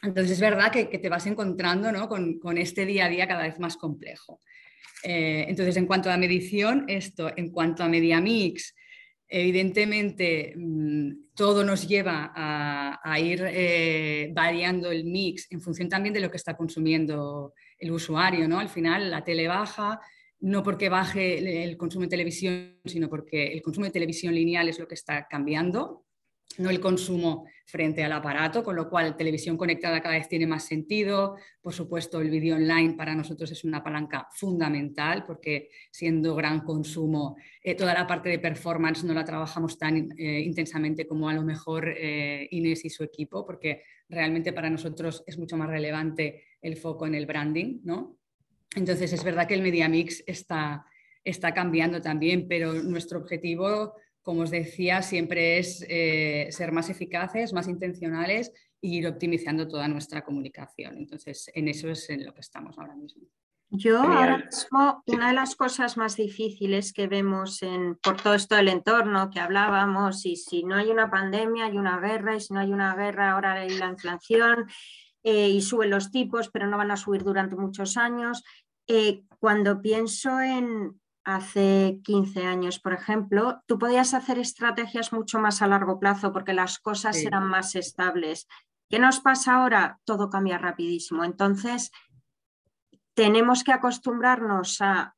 Entonces es verdad que te vas encontrando, ¿no? con este día a día cada vez más complejo. Entonces, en cuanto a medición, esto, en cuanto a media mix, evidentemente todo nos lleva a ir variando el mix en función también de lo que está consumiendo el usuario, ¿no? Al final la tele baja, no porque baje el consumo de televisión, sino porque el consumo de televisión lineal es lo que está cambiando, no el consumo frente al aparato, con lo cual televisión conectada cada vez tiene más sentido. Por supuesto, el vídeo online para nosotros es una palanca fundamental porque siendo gran consumo, toda la parte de performance no la trabajamos tan intensamente como a lo mejor Inés y su equipo, porque realmente para nosotros es mucho más relevante el foco en el branding, ¿no? Entonces es verdad que el media mix está cambiando también, pero nuestro objetivo, como os decía, siempre es ser más eficaces, más intencionales e ir optimizando toda nuestra comunicación. Entonces, en eso es en lo que estamos ahora mismo. Yo ahora mismo, una de las cosas más difíciles que vemos por todo esto del entorno que hablábamos, y si no hay una pandemia, hay una guerra, y si no hay una guerra, ahora hay la inflación y suben los tipos, pero no van a subir durante muchos años. Cuando pienso en hace 15 años, por ejemplo, tú podías hacer estrategias mucho más a largo plazo porque las cosas eran más estables. ¿Qué nos pasa ahora? Todo cambia rapidísimo. Entonces, tenemos que acostumbrarnos a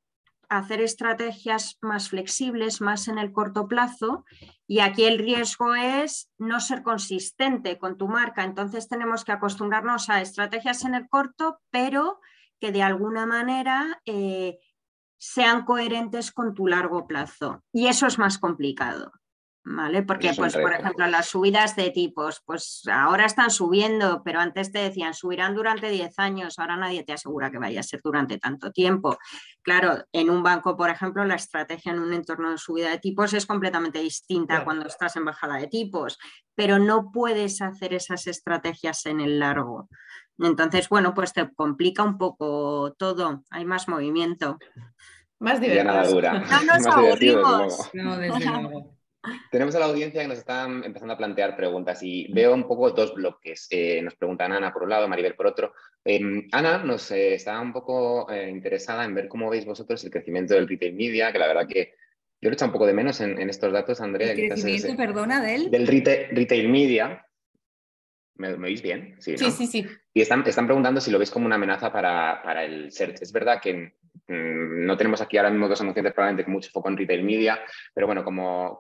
hacer estrategias más flexibles, más en el corto plazo, y aquí el riesgo es no ser consistente con tu marca. Entonces tenemos que acostumbrarnos a estrategias en el corto, pero que de alguna manera sean coherentes con tu largo plazo. Y eso es más complicado, ¿vale? Porque, pues, por ejemplo, las subidas de tipos, pues ahora están subiendo, pero antes te decían subirán durante 10 años, ahora nadie te asegura que vaya a ser durante tanto tiempo. Claro, en un banco, por ejemplo, la estrategia en un entorno de subida de tipos es completamente distinta cuando estás en bajada de tipos, pero no puedes hacer esas estrategias en el largo. Entonces, bueno, pues te complica un poco todo, hay más movimiento. Más divertido. Ya nada dura. No nos más aburrimos. No, desde luego. Tenemos a la audiencia que nos están empezando a plantear preguntas y veo un poco dos bloques. Nos preguntan Ana por un lado, Maribel por otro. Ana nos está un poco interesada en ver cómo veis vosotros el crecimiento del retail media, que la verdad que yo lo he echado un poco de menos en estos datos, Andrea. ¿El crecimiento, perdona, del retail media? ¿Me oís bien? Sí, ¿no? Sí. Y están preguntando si lo veis como una amenaza para el search. Es verdad que no tenemos aquí ahora mismo dos anunciantes probablemente con mucho foco en retail media, pero bueno, como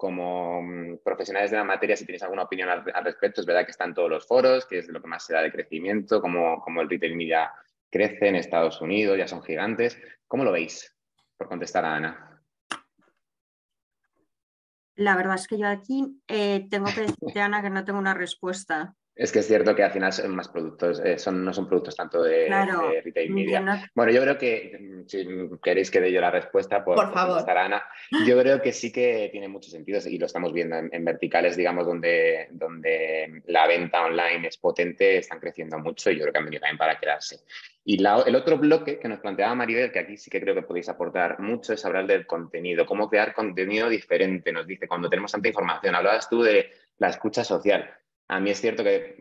profesionales de la materia, si tenéis alguna opinión al respecto, es verdad que están todos los foros, que es lo que más se da de crecimiento, como el retail media crece en Estados Unidos, ya son gigantes. ¿Cómo lo veis? Por contestar a Ana. La verdad es que yo aquí tengo que decirte, Ana, que no tengo una respuesta. Es que es cierto que al final son más productos, no son productos tanto de retail media. No... Bueno, yo creo que, si queréis que dé yo la respuesta por favor. contestar a Ana, yo creo que sí que tiene mucho sentido y lo estamos viendo en verticales, digamos, donde la venta online es potente, están creciendo mucho y yo creo que han venido también para quedarse. Y el otro bloque que nos planteaba Maribel, que aquí sí que creo que podéis aportar mucho, es hablar del contenido, cómo crear contenido diferente, nos dice, cuando tenemos tanta información. Hablabas tú de la escucha social. A mí es cierto que,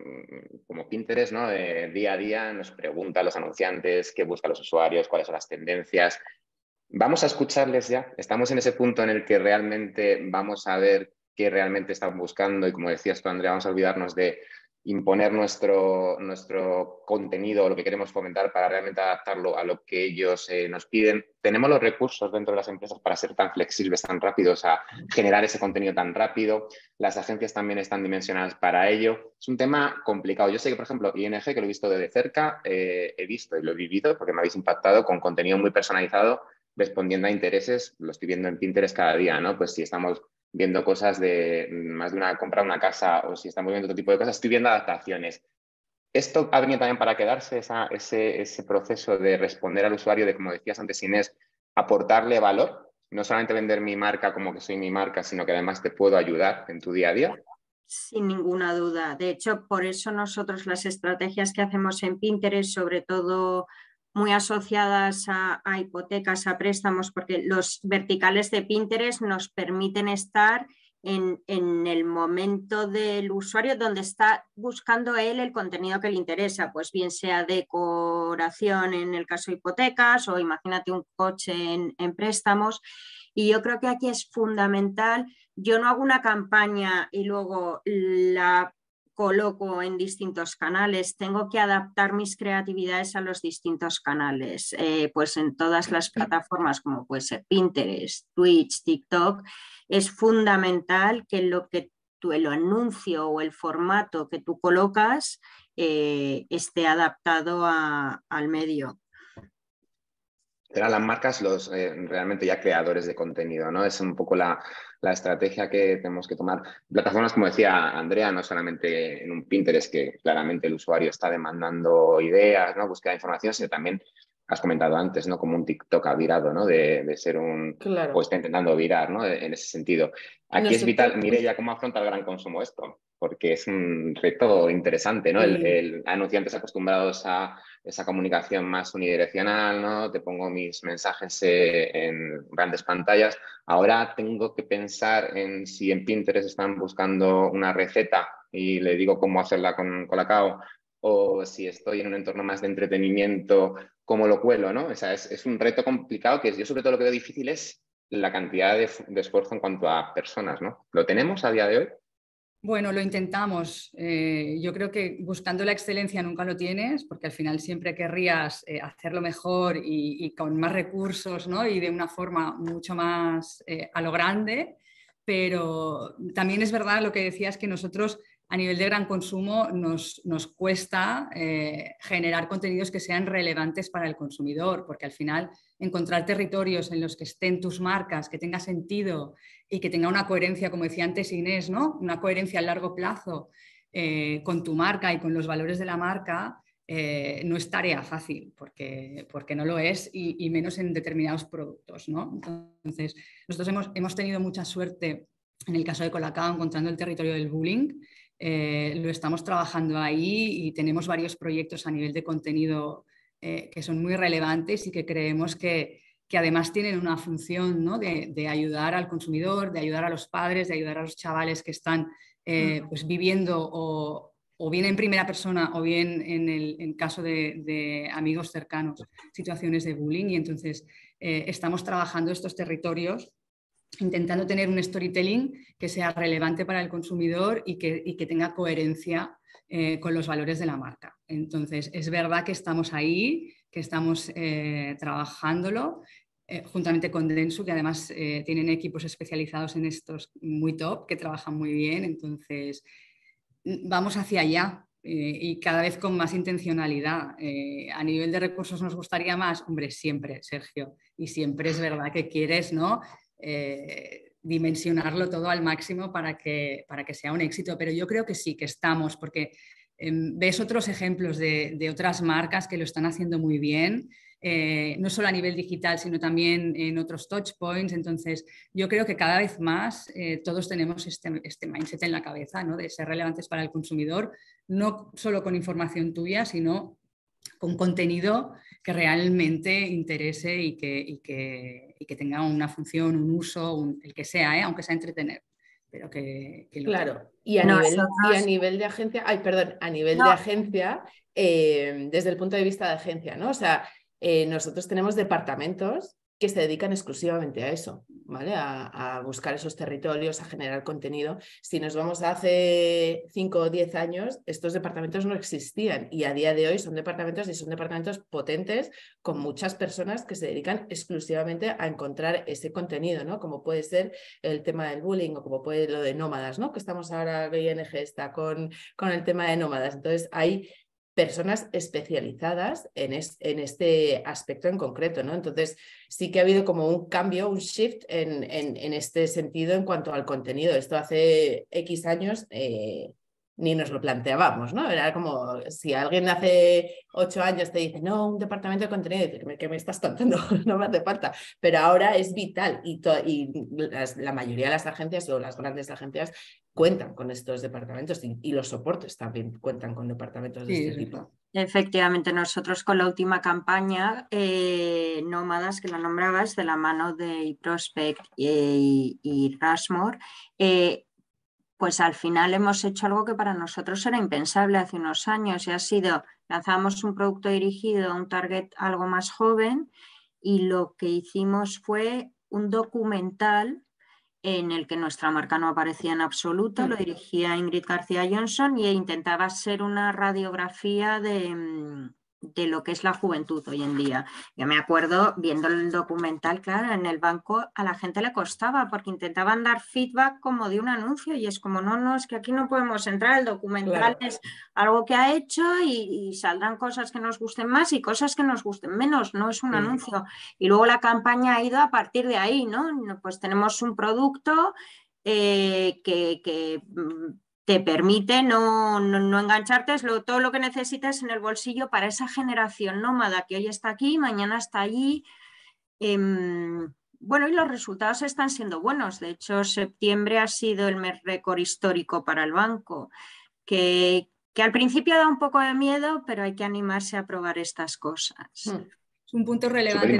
como Pinterest, ¿no? Día a día nos pregunta a los anunciantes qué buscan los usuarios, cuáles son las tendencias. vamos a escucharles ya. Estamos en ese punto en el que realmente vamos a ver qué realmente están buscando y, como decías tú, Andrea, vamos a olvidarnos de imponer nuestro contenido o lo que queremos fomentar para realmente adaptarlo a lo que ellos nos piden. Tenemos los recursos dentro de las empresas para ser tan flexibles, tan rápidos, a generar ese contenido tan rápido. Las agencias también están dimensionadas para ello. Es un tema complicado. Yo sé que, por ejemplo, ING, que lo he visto desde cerca, he visto y lo he vivido porque me habéis impactado con contenido muy personalizado respondiendo a intereses. Lo estoy viendo en Pinterest cada día, ¿no? Pues si estamos viendo cosas de más de comprar una casa o si estamos viendo otro tipo de cosas, estoy viendo adaptaciones. ¿Esto ha venido también para quedarse, ese proceso de responder al usuario, de, como decías antes, Inés, aportarle valor? No solamente vender mi marca como que soy mi marca, sino que además te puedo ayudar en tu día a día. Sin ninguna duda. De hecho, por eso nosotros las estrategias que hacemos en Pinterest, sobre todo muy asociadas a hipotecas, a préstamos, porque los verticales de Pinterest nos permiten estar en el momento del usuario donde está buscando él el contenido que le interesa, pues bien sea decoración en el caso de hipotecas o imagínate un coche en préstamos. Y yo creo que aquí es fundamental. Yo no hago una campaña y luego la coloco en distintos canales, tengo que adaptar mis creatividades a los distintos canales, pues en todas las plataformas como puede ser Pinterest, Twitch, TikTok, es fundamental que el anuncio o el formato que tú colocas esté adaptado al medio. Serán las marcas los realmente ya creadores de contenido, ¿no? Es un poco la estrategia que tenemos que tomar. Plataformas, como decía Andrea, no solamente en un Pinterest, que claramente el usuario está demandando ideas, ¿no? Búsqueda de información, sino también, has comentado antes, ¿no? Como un TikTok ha virado, ¿no? De ser Claro. o está intentando virar, ¿no? En ese sentido. Aquí es vital, Mireia, ¿cómo afronta el gran consumo esto? Porque es un reto interesante, ¿no? El anunciantes acostumbrados a esa comunicación más unidireccional, ¿no? Te pongo mis mensajes en grandes pantallas. Ahora tengo que pensar en si en Pinterest están buscando una receta y le digo cómo hacerla con Colacao, o si estoy en un entorno más de entretenimiento, cómo lo cuelo, ¿no? O sea, es un reto complicado que yo sobre todo lo que veo difícil es la cantidad de esfuerzo en cuanto a personas, ¿no? ¿Lo tenemos a día de hoy? Bueno, lo intentamos. Yo creo que buscando la excelencia nunca lo tienes, porque al final siempre querrías hacerlo mejor y con más recursos, ¿no? Y de una forma mucho más a lo grande. Pero también es verdad lo que decías, que nosotros a nivel de gran consumo nos cuesta generar contenidos que sean relevantes para el consumidor, porque al final encontrar territorios en los que estén tus marcas, que tenga sentido y que tenga una coherencia, como decía antes Inés, ¿no? Una coherencia a largo plazo con tu marca y con los valores de la marca, no es tarea fácil, porque no lo es, y menos en determinados productos, ¿no? Entonces, nosotros hemos tenido mucha suerte en el caso de Colacao encontrando el territorio del bullying. Lo estamos trabajando ahí y tenemos varios proyectos a nivel de contenido que son muy relevantes y que creemos que además tienen una función, ¿no? de ayudar al consumidor, de ayudar a los padres, de ayudar a los chavales que están pues viviendo o bien en primera persona o bien en caso de amigos cercanos, situaciones de bullying. Y entonces estamos trabajando estos territorios intentando tener un storytelling que sea relevante para el consumidor y que tenga coherencia con los valores de la marca. Entonces, es verdad que estamos ahí, que estamos trabajándolo juntamente con Dentsu, que además tienen equipos especializados en estos muy top, que trabajan muy bien. Entonces, vamos hacia allá. Y cada vez con más intencionalidad. A nivel de recursos nos gustaría más, hombre, siempre, Sergio, y siempre es verdad que quieres, ¿no? Dimensionarlo todo al máximo para que sea un éxito, pero yo creo que sí, que estamos, porque ves otros ejemplos de otras marcas que lo están haciendo muy bien, no solo a nivel digital, sino también en otros touch points. Entonces, yo creo que cada vez más todos tenemos este mindset en la cabeza, ¿no? De ser relevantes para el consumidor, no solo con información tuya, sino con contenido que realmente interese y que tenga una función, un uso, el que sea, aunque sea entretener. Pero que lo claro, tenga. y a nivel de agencia, de agencia, desde el punto de vista de agencia, ¿no? O sea, nosotros tenemos departamentos que se dedican exclusivamente a eso, ¿vale? A buscar esos territorios, a generar contenido. Si nos vamos a hace 5 o 10 años, estos departamentos no existían y a día de hoy son departamentos potentes con muchas personas que se dedican exclusivamente a encontrar ese contenido, ¿no? Como puede ser el tema del bullying o como puede lo de nómadas, ¿no? Que estamos ahora, ING está con el tema de nómadas. Entonces hay personas especializadas en este aspecto en concreto, ¿no? Entonces sí que ha habido como un cambio, un shift en este sentido en cuanto al contenido. Esto hace X años ni nos lo planteábamos, ¿no? Era como si alguien hace 8 años te dice, no, un departamento de contenido, y dices, ¿qué me estás contando? No me hace falta. Pero ahora es vital y la mayoría de las agencias o las grandes agencias cuentan con estos departamentos y los soportes también cuentan con departamentos de este tipo. Efectivamente, nosotros con la última campaña, Nómadas, que la nombrabas, de la mano de eProspect y Rushmore, pues al final hemos hecho algo que para nosotros era impensable hace unos años y ha sido, lanzamos un producto dirigido a un target algo más joven y lo que hicimos fue un documental en el que nuestra marca no aparecía en absoluto, lo dirigía Ingrid García Johnson e intentaba ser una radiografía de lo que es la juventud hoy en día. Yo me acuerdo viendo el documental, claro, en el banco a la gente le costaba porque intentaban dar feedback como de un anuncio y es como, no, es que aquí no podemos entrar, el documental es algo que ha hecho y saldrán cosas que nos gusten más y cosas que nos gusten menos, no es un anuncio. Y luego la campaña ha ido a partir de ahí, ¿no? Pues tenemos un producto que te permite no engancharte, es todo lo que necesitas en el bolsillo para esa generación nómada que hoy está aquí, mañana está allí. Bueno, y los resultados están siendo buenos. De hecho, septiembre ha sido el mes récord histórico para el banco, que al principio da un poco de miedo, pero hay que animarse a probar estas cosas. Un punto relevante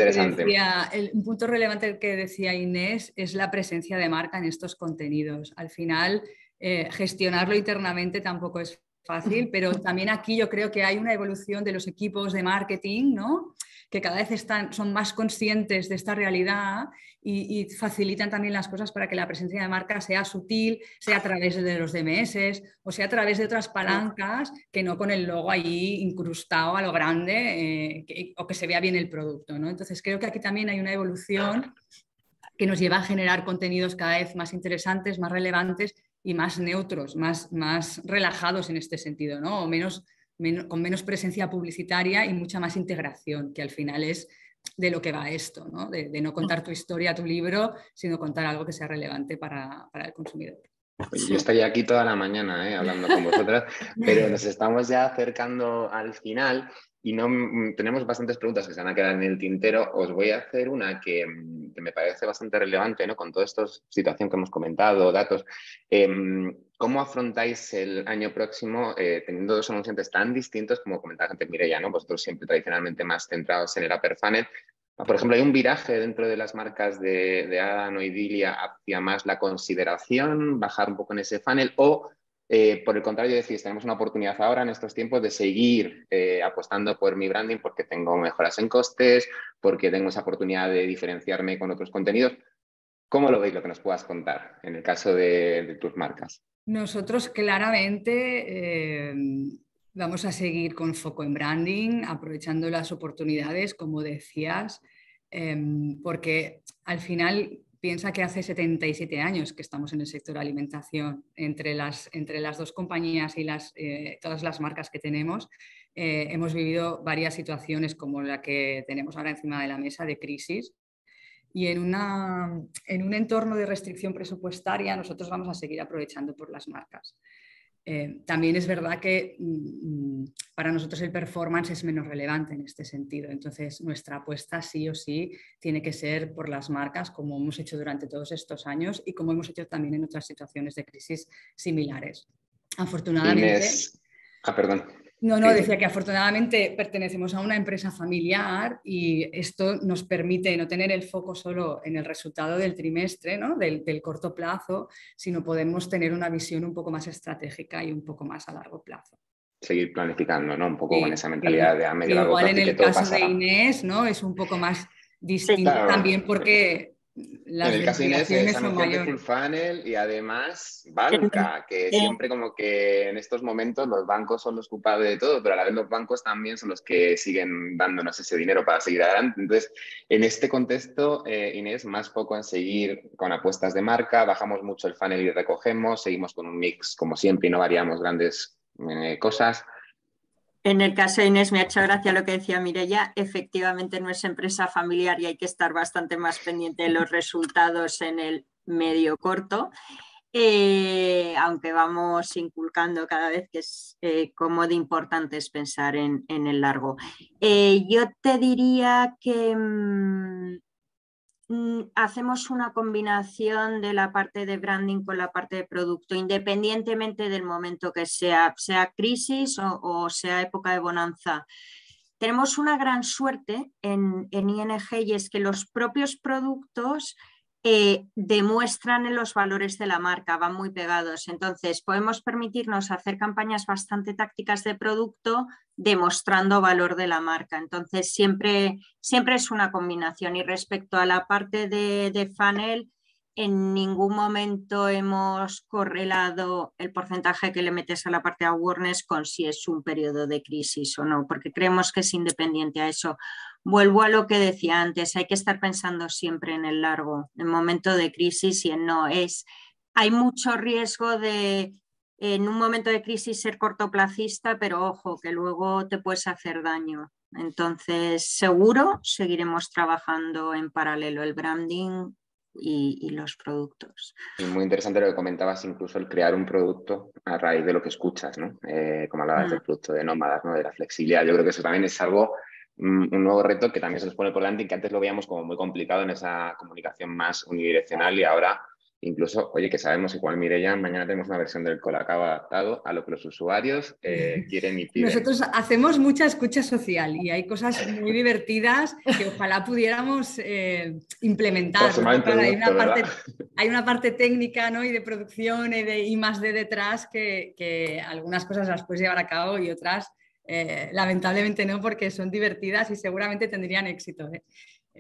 que decía Inés es la presencia de marca en estos contenidos. Al final, gestionarlo internamente tampoco es fácil, pero también aquí yo creo que hay una evolución de los equipos de marketing, ¿no? Que cada vez son más conscientes de esta realidad y facilitan también las cosas para que la presencia de marca sea sutil, sea a través de los DMS o sea a través de otras palancas que no con el logo ahí incrustado a lo grande o que se vea bien el producto, ¿no? Entonces creo que aquí también hay una evolución que nos lleva a generar contenidos cada vez más interesantes, más relevantes y más neutros, más relajados en este sentido, ¿no? Con menos presencia publicitaria y mucha más integración, que al final es de lo que va esto, ¿no? De no contar tu historia, tu libro, sino contar algo que sea relevante para el consumidor. Yo estaría aquí toda la mañana hablando con vosotras, pero nos estamos ya acercando al final y no tenemos bastantes preguntas que se van a quedar en el tintero. Os voy a hacer una que me parece bastante relevante, ¿no? Con toda esta situación que hemos comentado, datos. ¿Cómo afrontáis el año próximo teniendo dos anunciantes tan distintos como comentabas antes, Mireia, ¿no? Vosotros siempre tradicionalmente más centrados en el upper funnel. Por ejemplo, hay un viraje dentro de las marcas de Adan o Idilia hacia más la consideración, bajar un poco en ese funnel o, por el contrario, decís, tenemos una oportunidad ahora en estos tiempos de seguir apostando por mi branding porque tengo mejoras en costes, porque tengo esa oportunidad de diferenciarme con otros contenidos. ¿Cómo lo veis, lo que nos puedas contar en el caso de tus marcas? Nosotros claramente vamos a seguir con foco en branding, aprovechando las oportunidades, como decías, porque al final piensa que hace 77 años que estamos en el sector de alimentación. Entre las dos compañías y todas las marcas que tenemos, hemos vivido varias situaciones como la que tenemos ahora encima de la mesa de crisis. Y en un entorno de restricción presupuestaria nosotros vamos a seguir aprovechando por las marcas. También es verdad que para nosotros el performance es menos relevante en este sentido. Entonces nuestra apuesta sí o sí tiene que ser por las marcas, como hemos hecho durante todos estos años y como hemos hecho también en otras situaciones de crisis similares. Afortunadamente... Inés... perdón. No, decía que afortunadamente pertenecemos a una empresa familiar y esto nos permite no tener el foco solo en el resultado del trimestre, ¿no? del corto plazo, sino podemos tener una visión un poco más estratégica y un poco más a largo plazo. Seguir planificando, ¿no? Un poco con esa mentalidad de a medio largo plazo. Igual en el caso de Inés, ¿no? Es un poco más distinto Claro. también porque las En el caso de Inés desviaciones es son anunciante full mayores. funnel y además banca, que siempre como que en estos momentos los bancos son los culpables de todo, pero a la vez los bancos también son los que siguen dándonos ese dinero para seguir adelante. Entonces, en este contexto, Inés, más foco en seguir con apuestas de marca, bajamos mucho el funnel y recogemos, seguimos con un mix como siempre y no variamos grandes cosas. En el caso de Inés me ha hecho gracia lo que decía Mireia, efectivamente no es empresa familiar y hay que estar bastante más pendiente de los resultados en el medio corto, aunque vamos inculcando cada vez que es cómo de importante es pensar en el largo. Yo te diría que hacemos una combinación de la parte de branding con la parte de producto, independientemente del momento que sea crisis o sea época de bonanza. Tenemos una gran suerte en ING y es que los propios productos demuestran en los valores de la marca, van muy pegados. Entonces, podemos permitirnos hacer campañas bastante tácticas de producto demostrando valor de la marca. Entonces, siempre es una combinación. Y respecto a la parte de funnel, en ningún momento hemos correlado el porcentaje que le metes a la parte de awareness con si es un periodo de crisis o no, porque creemos que es independiente a eso. Vuelvo a lo que decía antes, hay que estar pensando siempre en el largo, en momento de crisis y en no. Hay mucho riesgo de en un momento de crisis ser cortoplacista, pero ojo, que luego te puedes hacer daño. Entonces, seguro seguiremos trabajando en paralelo el branding y los productos. Y muy interesante lo que comentabas, incluso el crear un producto a raíz de lo que escuchas, ¿no? Como hablabas del producto de nómadas, ¿no? De la flexibilidad. Yo creo que eso también es algo, un nuevo reto que también se nos pone por delante y que antes lo veíamos como muy complicado en esa comunicación más unidireccional y ahora incluso, oye, que sabemos igual Mireia, mañana tenemos una versión del Colacao adaptado a lo que los usuarios quieren y piden. Nosotros hacemos mucha escucha social y hay cosas muy divertidas que ojalá pudiéramos implementar, ¿no? Claro, hay una parte técnica, ¿no? Y de producción y de I+D detrás que algunas cosas las puedes llevar a cabo y otras lamentablemente no, porque son divertidas y seguramente tendrían éxito.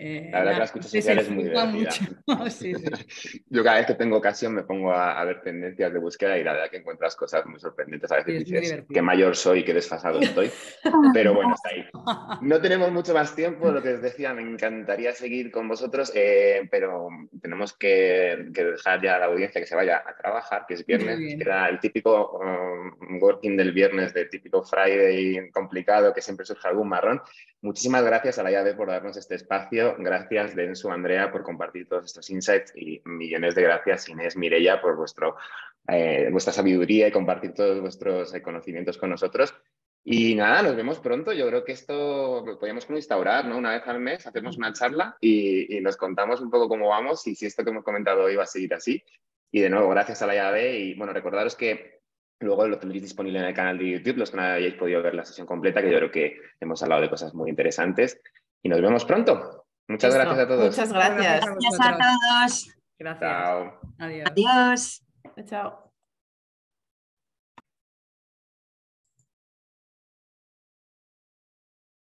La verdad que la escucha social es muy divertida. Sí, sí. Yo cada vez que tengo ocasión me pongo a ver tendencias de búsqueda y la verdad que encuentras cosas muy sorprendentes. A veces Sí, dices qué mayor soy, qué desfasado estoy, pero bueno, está ahí. No tenemos mucho más tiempo, lo que os decía, me encantaría seguir con vosotros, pero tenemos que dejar ya a la audiencia que se vaya a trabajar, que es viernes, que era el típico working del viernes, del típico Friday complicado, que siempre surge algún marrón. Muchísimas gracias a la IAB por darnos este espacio. Gracias, Densu, Andrea, por compartir todos estos insights y millones de gracias, Inés, Mireia, por vuestra sabiduría y compartir todos vuestros conocimientos con nosotros. Y nada, nos vemos pronto. Yo creo que esto lo podríamos instaurar, ¿no? Una vez al mes hacemos una charla y nos contamos un poco cómo vamos y si esto que hemos comentado hoy va a seguir así. Y de nuevo, gracias a la IAB y bueno, recordaros que luego lo tendréis disponible en el canal de YouTube, los que no hayáis podido ver la sesión completa, que yo creo que hemos hablado de cosas muy interesantes. Y nos vemos pronto. Muchas gracias a todos. Muchas gracias. Gracias a todos. Gracias. Chao. Adiós. Adiós. Chao.